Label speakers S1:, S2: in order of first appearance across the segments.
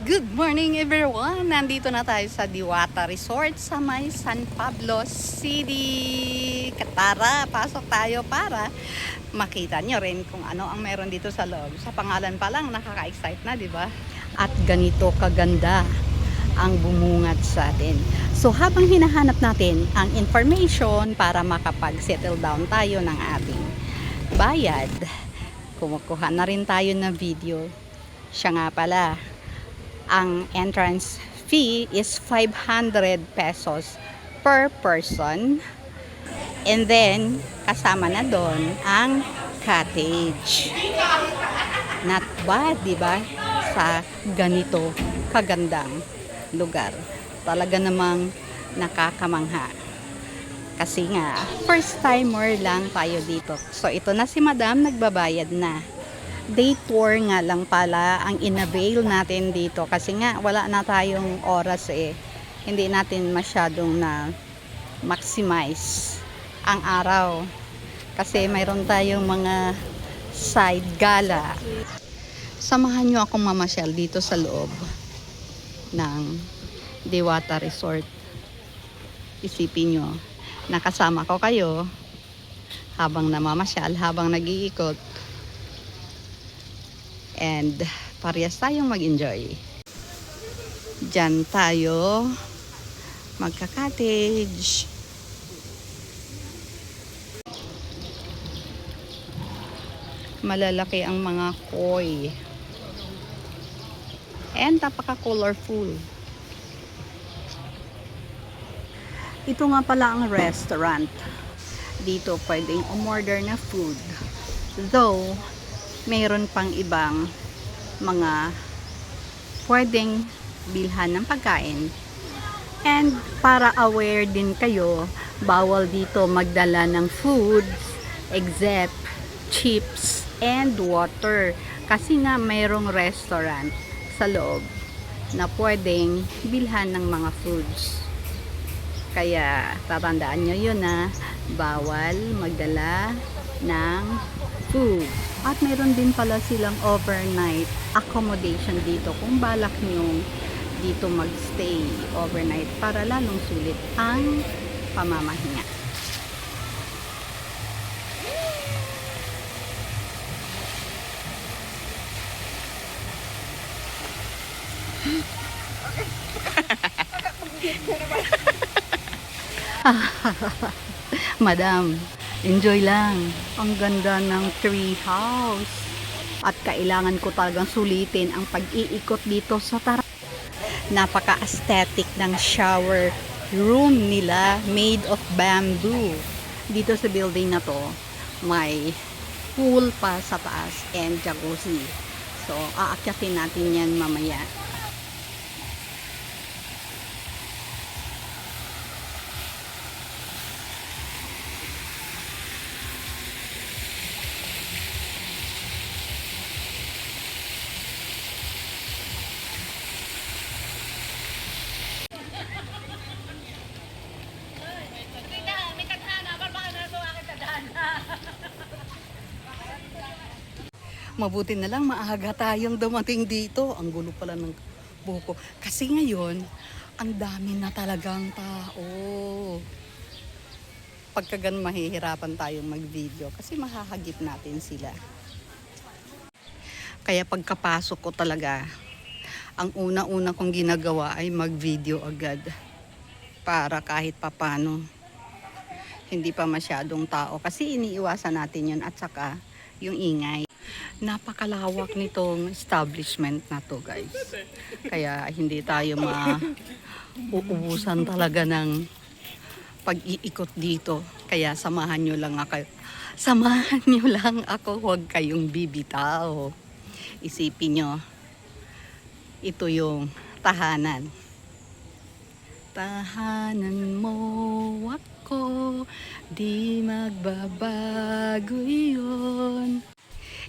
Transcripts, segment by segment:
S1: Good morning everyone! Nandito na tayo sa Diwata Resort sa may San Pablo City. Tara, pasok tayo para makita nyo rin kung ano ang meron dito sa loob. Sa pangalan pa lang, nakaka-excite na, di ba? At ganito kaganda ang bumungad sa atin. So habang hinahanap natin ang information para makapag-settle down tayo ng ating bayad, kumukuha na rin tayo ng video. Siya nga pala, ang entrance fee is 500 pesos per person. And then, kasama na doon ang cottage. Not bad, di ba? Sa ganito kagandang lugar. Talaga namang nakakamangha. Kasi nga, first timer lang tayo dito. So, ito na si Madam, nagbabayad na. Day tour nga lang pala ang inavail natin dito kasi nga wala na tayong oras hindi natin masyadong na maximize ang araw kasi mayroon tayong mga side gala. Samahan nyo akong mamasyal dito sa loob ng Diwata Resort. Isipin nyo, nakasama ko kayo habang namamasyal, habang nag-iikot. And parehas tayong mag-enjoy. Diyan tayo magka-cottage. Malalaki ang mga koi. And napaka-colorful. Ito nga pala ang restaurant. Dito pwedeng umorder na food. Though mayroon pang ibang mga pwedeng bilhan ng pagkain. And para aware din kayo, bawal dito magdala ng foods except chips and water. Kasi nga mayroong restaurant sa loob na pwedeng bilhan ng mga foods. Kaya tatandaan nyo yun na bawal magdala ng food. At meron din pala silang overnight accommodation dito kung balak nyo dito magstay overnight para lalong sulit ang pamamahinga. Madam, enjoy lang. Ang ganda ng tree house. At kailangan ko talagang sulitin ang pag-iikot dito sa napaka-aesthetic ng shower room nila made of bamboo. Dito sa building na to, may pool pa sa taas and jacuzzi. So, aakyatin natin yan mamaya. Mabuti na lang maaga tayong dumating dito. Ang gulo pala ng buko. Kasi ngayon, ang dami na talagang tao. Pagkagan mahihirapan tayong mag-video kasi mahahagip natin sila. Kaya pagkapasok ko talaga, ang una-una kong ginagawa ay mag-video agad. Para kahit papano, hindi pa masyadong tao. Kasi iniiwasan natin yun at saka yung ingay. Napakalawak nitong establishment na to, guys. Kaya hindi tayo mauubusan talaga ng pag-iikot dito. Kaya samahan nyo lang ako. Samahan nyo lang ako, huwag kayong bibitaw. Isipin nyo, ito yung tahanan. Tahanan mo ako, di magbabago yun.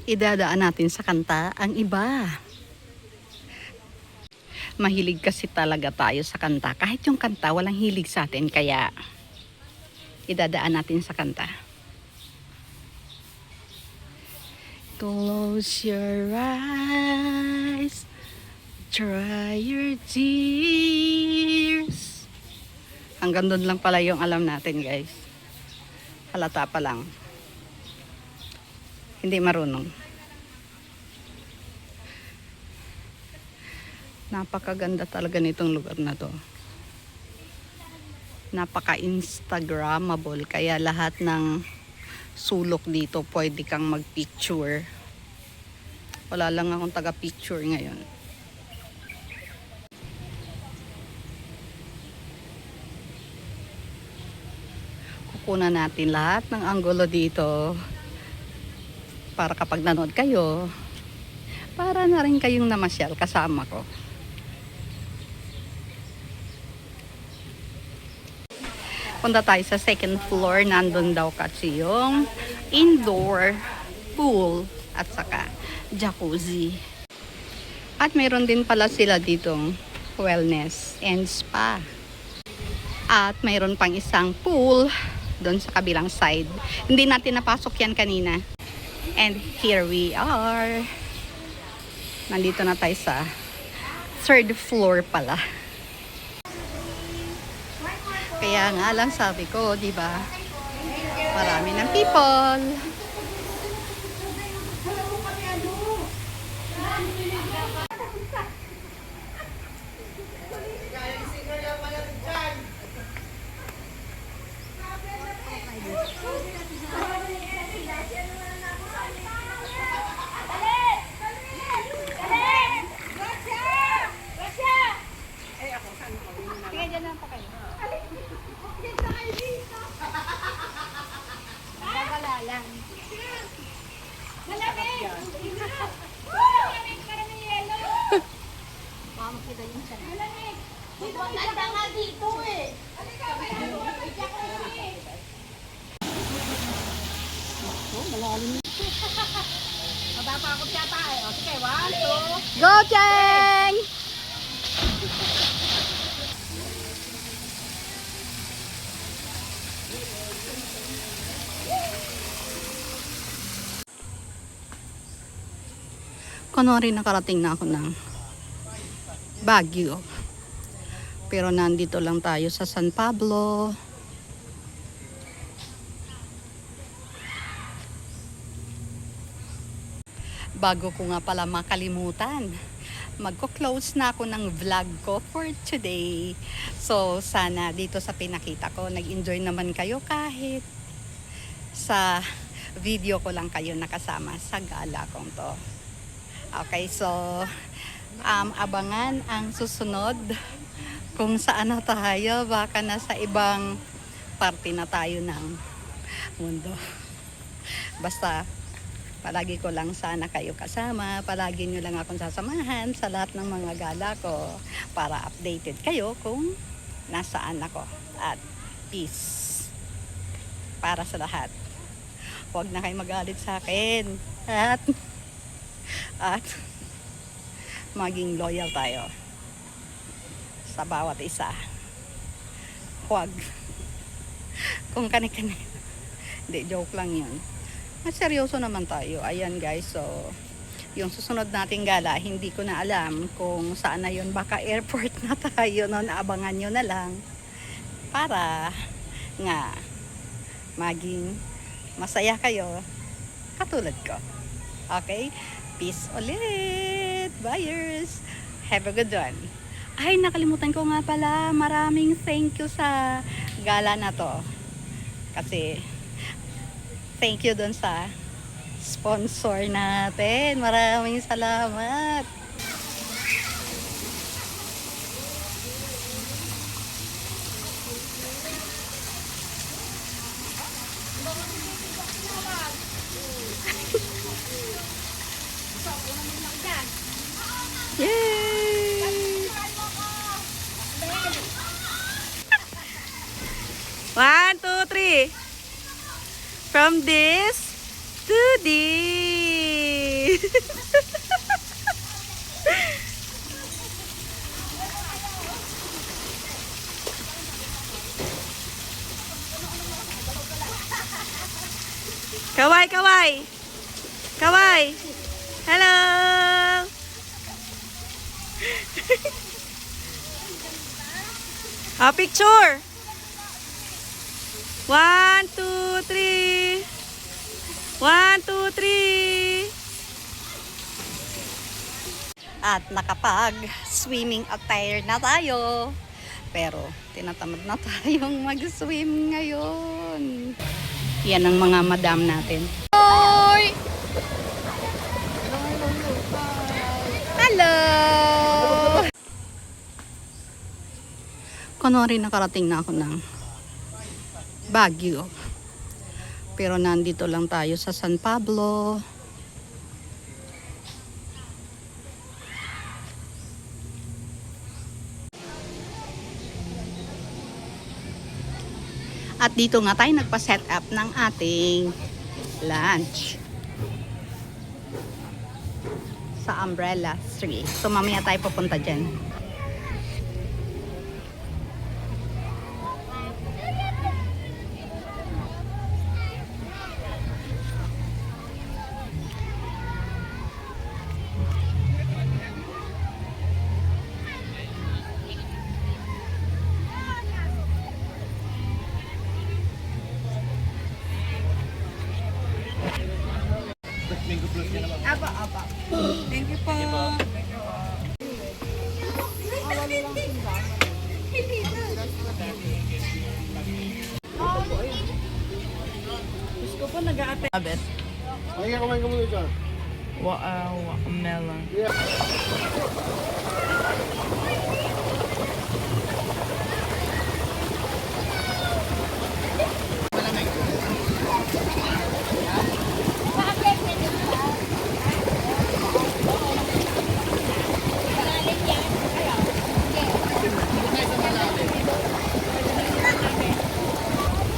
S1: Idadaan natin sa kanta ang iba. Mahilig kasi talaga tayo sa kanta. Kahit yung kanta, walang hilig sa atin. Kaya, idadaan natin sa kanta. Close your eyes. Dry your tears. Hanggang doon lang pala yung alam natin, guys. Halata pa lang. Hindi marunong. Napakaganda talaga nitong lugar na to. Napaka-instagrammable. Kaya lahat ng sulok dito pwede kang mag-picture. Wala lang akong taga-picture ngayon. Kukunan natin lahat ng anggulo dito para kapag nanood kayo, para na rin kayong namasyal kasama ko. Punta tayo sa second floor. Nandun daw kasi yung indoor pool at saka jacuzzi. At mayroon din pala sila ditong wellness and spa. At mayroon pang isang pool doon sa kabilang side. Hindi natin napasok yan kanina. And here we are. Nandito na tayo sa third floor pala. Kaya nga lang sabi ko, di ba? Marami ng people.
S2: Mapapakot yata eh. O sige, 1, 2.
S1: Go, Cheng! Kunwari nakarating na ako ng Baguio. Pero nandito lang tayo sa San Pablo. Bago ko nga pala makalimutan, magko-close na ako ng vlog ko for today. So, sana dito sa pinakita ko, nag-enjoy naman kayo kahit sa video ko lang kayo nakasama sa gala kong to. Okay, so, abangan ang susunod kung saan na tayo. Baka nasa ibang parte na tayo ng mundo. Basta, palagi ko lang sana kayo kasama. Palagi nyo lang akong sasamahan sa lahat ng mga gala ko para updated kayo kung nasaan ako. At peace para sa lahat. Huwag na kayo magalit sa akin. At maging loyal tayo sa bawat isa. Huwag kung kani-kani. Hindi, joke lang yun. Seryoso naman tayo. Ayan guys, so yung susunod nating gala, hindi ko na alam kung saan na yun. Baka airport na tayo noon. Abangan nyo na lang para nga maging masaya kayo katulad ko. Okay? Peace ulit, buyers. Have a good one. Ay, nakalimutan ko nga pala. Maraming thank you sa gala na to. Kasi thank you dun sa sponsor natin. Maraming salamat. Yay! 1, 2, 3. From this to this. Kawai, kawai. Kawai. Hello. Picture! 1, 2, 3. 1, 2, 3. At nakapag-swimming attire na tayo. Pero tinatamad na tayong mag-swim ngayon. Yan ang mga madam natin. Hoy! Hello! Kunwari nakarating na ako ng Baguio. Pero nandito lang tayo sa San Pablo. At dito nga tayo nagpa-set up ng ating lunch. Sa Umbrella 3. So mamaya tayo pupunta dyan. Apa. Thank you po.
S2: Gusto po nag-aate.
S3: Abet.
S4: Ay, kumain ka muna dyan.
S3: Watermelon.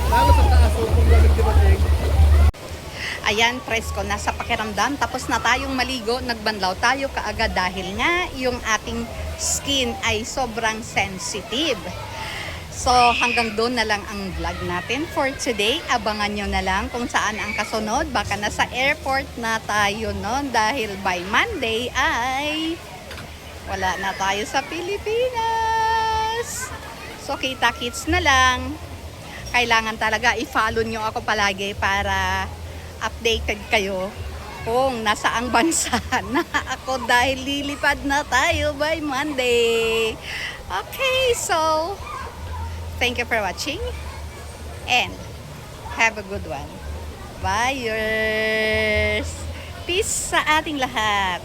S4: Lalo sa taas, kung lamig di ba, Tek?
S1: Ayan, presko na sa pakiramdam. Tapos na tayong maligo, nagbanlaw tayo kaagad dahil nga yung ating skin ay sobrang sensitive. So hanggang doon na lang ang vlog natin for today. Abangan nyo na lang kung saan ang kasunod. Baka nasa airport na tayo noon dahil by Monday ay wala na tayo sa Pilipinas. So kita-kits na lang. Kailangan talaga i-follow nyo ako palagi para updated kayo kung nasaang bansa na ako dahil lilipad na tayo by Monday. Okay, so thank you for watching and have a good one. Bye! Peace sa ating lahat!